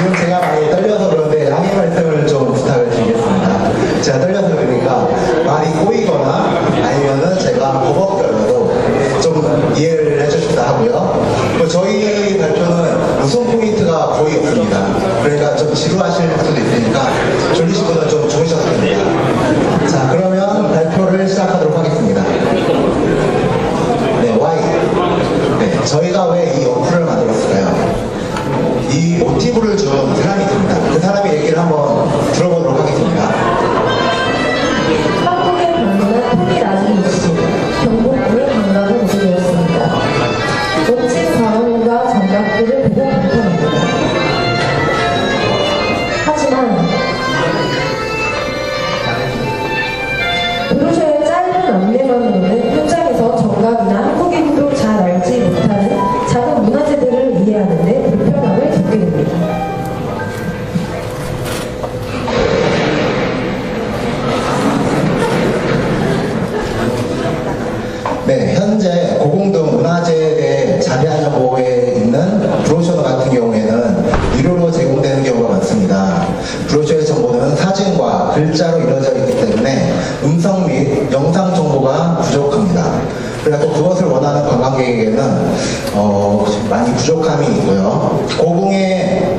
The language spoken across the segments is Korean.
지금 제가 많이 떨려서 그런데 양해 말씀을 좀 부탁을 드리겠습니다. 제가 떨려서 그러니까 말이 꼬이거나 아니면은 제가 버벅거려도 좀 이해를 해주십사 하고요. 또 저희 발표는 웃음 포인트가 거의 없습니다. 그러니까 좀 지루하실 수도 있으니까 졸리신 분은 좀 주무셔도 됩니다. 자, 그러면 발표를 시작하도록 하겠습니다. 네, Y. 네, 저희가 왜 이 어플을 만들었을까요? 이 모티브를 준 사람이 있습니다. 그 사람의 얘기를 한번 들어보도록 하겠습니다. 한국의 방문한 폭이 낮은 이곳이 경복궁의 관광을 오게 되었습니다. 멋진 관원과 정각들을 보고 감탄합니다. 하지만 브로셔의 짧은 안내만으로는 현장에서 정각이나 한국인도 잘 알지 못하는 작은 문화재들을 이해하는 데 불편함을 겪게 됩니다. 네, 현재 고궁동 문화재에 대해 자세한 정보에 있는 브로셔 같은 경우에는 유료로 제공되는 경우가 많습니다. 브로셔의 정보는 사진과 글자로 이루어져 있기 때문에 음성 및 영상 정보가 부족합니다. 그래서 그것을 원하는 관광객에게는 많이 부족함이 있고요. 고궁에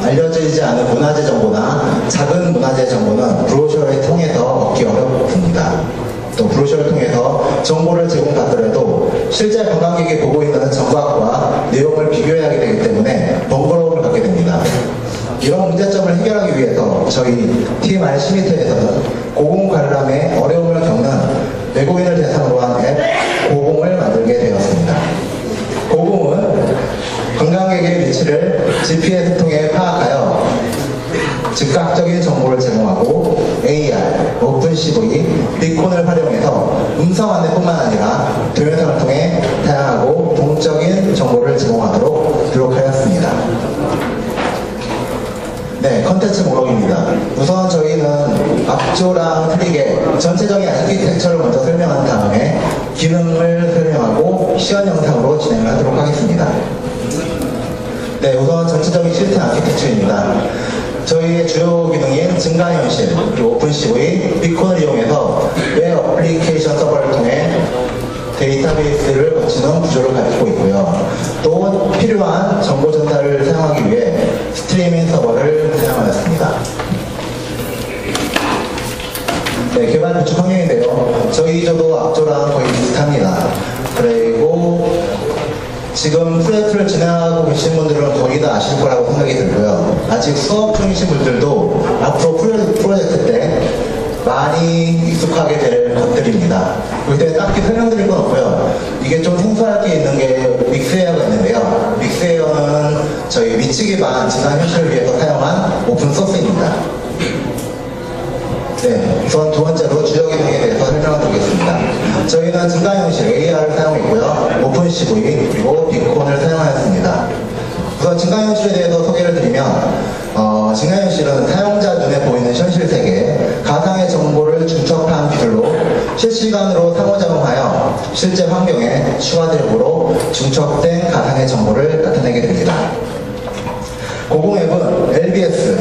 알려지지 않은 문화재 정보나 작은 문화재 정보는 브로셔를 통해서 얻기 어렵습니다. 또 브로셔를 통해서 정보를 제공받더라도 실제 관광객이 보고 있는 정각과 내용을 비교해야 하게 되기 때문에 번거로움을 갖게 됩니다. 이런 문제점을 해결하기 위해서 저희 TMR 시미터에서는 고궁 관람에 어려움을 겪는 외국인을 대상으로 한 앱 고궁을 만들게 되었습니다. 고궁은 관광객의 위치를 GPS 통해 파악하여 즉각적인 정보를 제공하고 AR, 오픈CV, 비콘을 활용해서 음성 안내뿐만 아니라 동영상을 통해 다양하고 동적인 정보를 제공하도록 노력하였습니다. 네, 컨텐츠 목록입니다. 우선 저희는 앞조랑 틀리게 전체적인 아키텍처를 먼저 설명한 다음에 기능을 설명하고 시연 영상으로 진행을 하도록 하겠습니다. 네, 우선 전체적인 시스템 아키텍처입니다. 저희의 주요 기능인 증강현실, 그리고 오픈CV, 비콘을 이용해서 웹 어플리케이션 서버를 통해 데이터베이스를 거치는 구조를 가지고 있고요. 또 필요한 정보 전달을 사용하기 위해 스트리밍 서버를 사용하였습니다. 네, 개발 구축 환경인데요. 저도 앞조랑 거의 비슷합니다. 그리고 지금 프로젝트를 진행하고 계신 분들은 거의 다 아실 거라고 생각이 들고요. 아직 수업 중이신 분들도 앞으로 프로젝트 때 많이 익숙하게 될 것들입니다. 그때 딱히 설명드릴 건 없고요. 이게 좀 생소할 게 있는 게 믹스웨어가 있는데요. 믹스웨어는 저희 위치 기반 진단 현실을 위해서 사용한 오픈 소스입니다. 네, 우선 두 번째로 주요 기능에 대해서 설명을 드리겠습니다. 저희는 증강현실 AR을 사용했고요. 오픈CV 그리고 비콘을 사용하였습니다. 우선 증강현실에 대해서 소개를 드리면 증강현실은 사용자 눈에 보이는 현실 세계, 가상의 정보를 중첩한 기술로 실시간으로 상호작용하여 실제 환경에 추가적으로 중첩된 가상의 정보를 나타내게 됩니다. 고궁 앱은 LBS,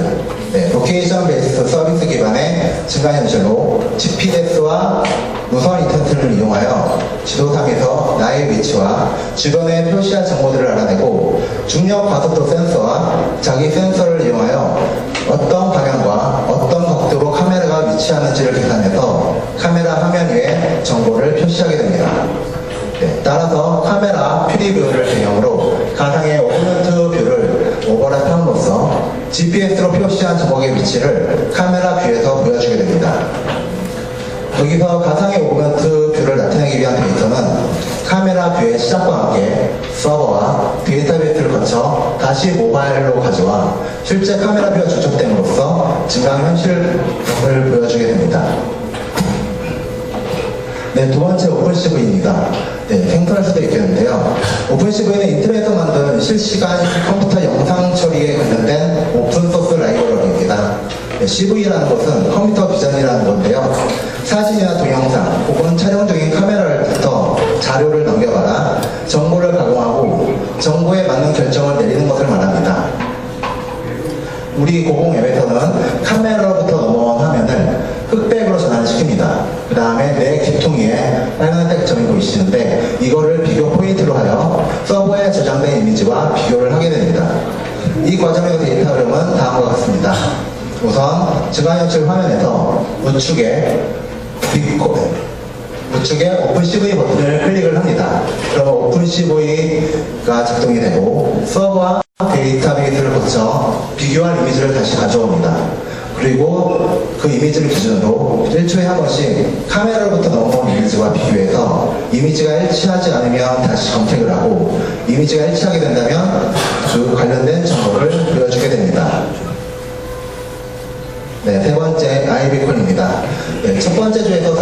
로케이션 베이스 서비스 기반의 증강현실로 GPS와 무선 인터넷을 이용하여 지도상에서 나의 위치와 주변에 표시한 정보들을 알아내고 중력 가속도 센서와 자기 센서를 이용하여 어떤 방향과 어떤 각도로 카메라가 위치하는지를 계산해서 카메라 화면 위에 정보를 표시하게 됩니다. 따라서 카메라 프리뷰를 배경으로 가상의 오그먼트 뷰를 오버랩함으로써 GPS로 표시한 정보의 위치를 카메라 뷰에서 보여주게 됩니다. 여기서 가상의 오그먼트 뷰를 나타내기 위한 데이터는 카메라 뷰의 시작과 함께 서버와 데이터베이스를 거쳐 다시 모바일로 가져와 실제 카메라 뷰가 중첩됨으로써 증강현실을 보여주게 됩니다. 네, 두 번째 오픈CV입니다. 네, 생소할 수도 있겠는데요. 오픈CV는 인터넷에서 만든 실시간 컴퓨터 영상 처리에 관련된 오픈소스 라이브러리입니다. 네, CV라는 것은 컴퓨터 비전이라는 건데요. 사진이나 동영상 혹은 촬영 중인 카메라부터 자료를 넘겨받아 정보를 가공하고 정보에 맞는 결정을 내리는 것을 말합니다. 우리 고공 앱에서는 카메라로부터 넘어온 화면을 흑백으로 전환시킵니다. 그 다음에 내 귀퉁이에 빨간색 점이 보이시는데 이거를 비교 포인트로 하여 서버에 저장된 이미지와 비교를 하게 됩니다. 이 과정의 데이터 흐름은 다음과 같습니다. 우선 증강현실 화면에서 우측에 오픈CV 버튼을 클릭을 합니다. 그러면 오픈CV가 작동이 되고 서버와 데이터베이스를 거쳐 비교한 이미지를 다시 가져옵니다. 그리고 그 이미지를 기준으로 1초에 한 번씩 카메라로부터 넘어온 이미지와 비교해서 이미지가 일치하지 않으면 다시 검색을 하고 이미지가 일치하게 된다면 그 관련된 정보를 보여주게 됩니다. 네, 세 번째 아이비콘입니다. 네, 첫 번째 주에서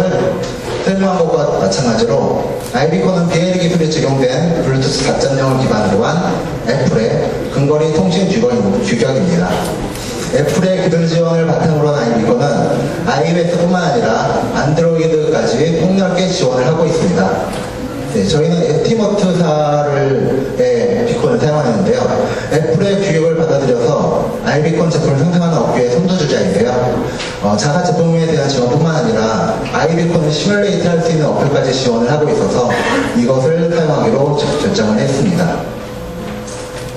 설명한 것과 마찬가지로 아이비콘은 BL 기술이 적용된 블루투스 4.0을 기반으로 한 애플의 근거리 통신 규격입니다. 애플의 기술 지원을 바탕으로 한 아이비콘은 iOS뿐만 아니라 안드로이드까지 폭넓게 지원을 하고 있습니다. 네, 저희는 에티모트사의 비콘을 사용하는데요. 애플의 규격을 받아들여서 아이비콘 제품을 생산하는 업계의 선두주자인데요. 자사 제품에 대한 지원뿐만 아니라 아이비콘을 시뮬레이트 할 수 있는 어플까지 지원을 하고 있어서 이것을 사용하기로 결정을 했습니다.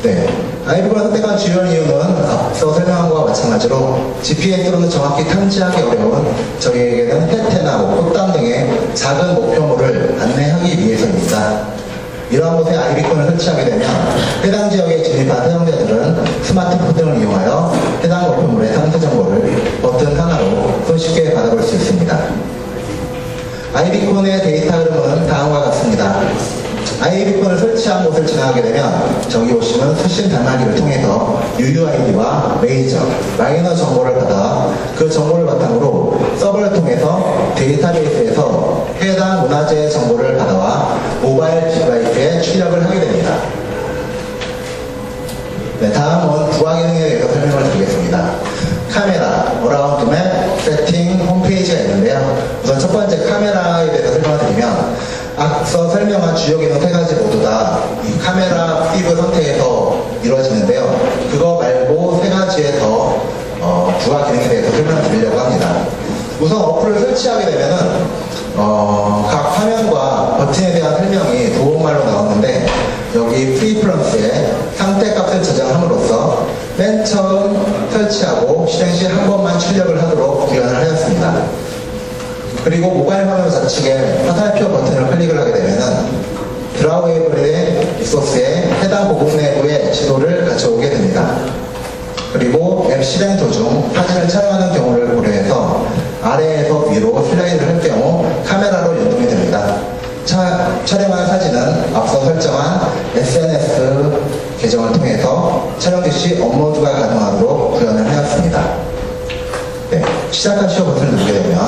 네, 아이비콘을 선택한 주요한 이유는 앞서 설명한 것과 마찬가지로 GPS로는 정확히 탐지하기 어려운 저희에게는 혜태나 꽃담 등의 작은 목표물을 안내하기 위해서입니다. 이러한 곳에 아이비콘을 설치하게 되면 해당 지역에 진입한 사용자들은 스마트폰 등을 이용하여 해당 목표물의 상태 정보를 버튼 하나로 손쉽게 받아볼 수 있습니다. 아이비콘의 데이터 흐름은 다음과 같습니다. 아이비콘을 설치한 곳을 지나가게 되면 저기 보시면 수신 단말기를 통해서 UUID와 메이저, 마이너 정보를 받아 그 정보를 바탕으로 서버를 통해서 데이터베이스에서 해당 문화재 정보를 받아와 모바일 디바이스에 출력을 하게 됩니다. 네, 다음은 부하 기능에 대해서 설명을 드리겠습니다. 카메라, 어라운드 맵, 세팅, 홈페이지가 있는데요. 우선 첫 번째 카메라에 대해서 설명을 드리면 앞서 설명한 주요 기능 세 가지 모두 다 이 카메라 피브 선택에서 이루어지는데요. 그거 말고 세 가지의 더 부하 기능에 대해서 설명을 드리려고 합니다. 우선 어플을 설치하게 되면은 각 화면과 버튼에 대한 설명이 도움말로 나오는데 여기 프리프런스에 상태 값을 저장함으로써 맨 처음 설치하고 실행 시 한 번만 출력을 하도록 구현을 하였습니다. 그리고 모바일 화면 좌측에 화살표 버튼을 클릭을 하게 되면은 드라우에이블의 리소스에 해당 고급 내부의 지도를 가져오게 됩니다. 그리고 앱 실행 도중 사진을 촬영하는 경우를 고려해서 아래에서 위로 슬라이드를 할 경우 카메라로 연동이 됩니다. 촬영한 사진은 앞서 설정한 SNS 계정을 통해서 촬영 시 업로드가 가능하도록 구현을 하였습니다. 네, 시작하시오 버튼을 누르게 되면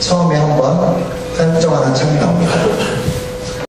처음에 한번 설정하는 창이 나옵니다.